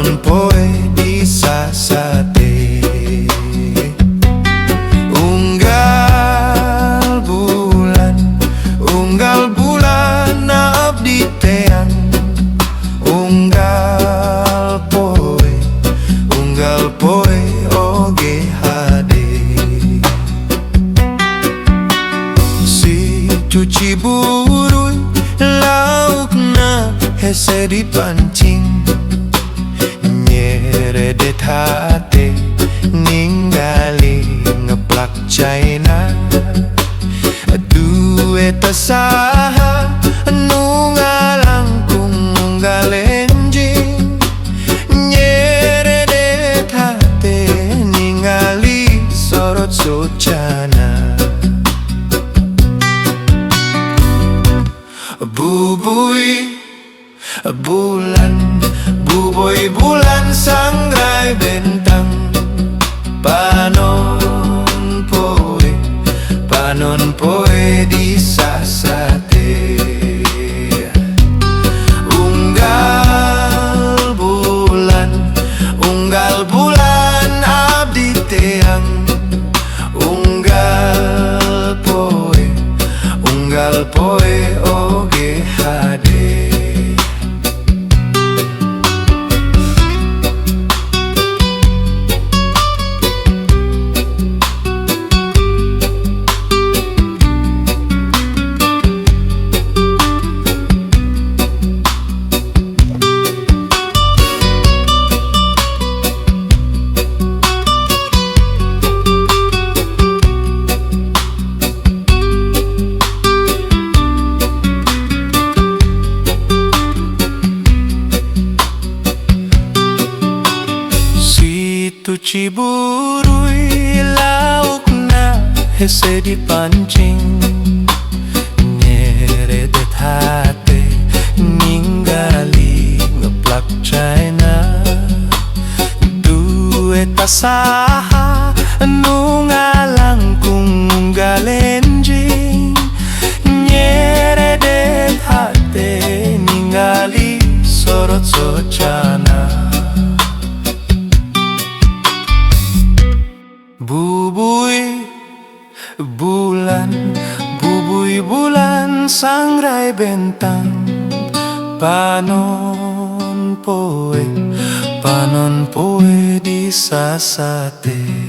panon poe di sasate. Unggal bulan abdi teang. Unggal poe oge hade. Si cuci buruy laukna hese dipancing. Nyeredet hate ninggali ngeplak China. Dueta saha nu ngalangkung nggalenjing. Nyeredet hate ningali sorot socana. Bubui bulan, bubui bulan sangrai bentang. Panon poe di sasate. Unggal bulan abdi teang. Unggal poe oge hade. Tu ciburuy laukna hese dipancing. Nyeredet hate ninggali ngeplak China. Dueta saha nu ngalangkung nggalenjing. Nyeredet hate ninggali sorot socana. Bubui bulan sangrai bentang. Panon poe di sasate.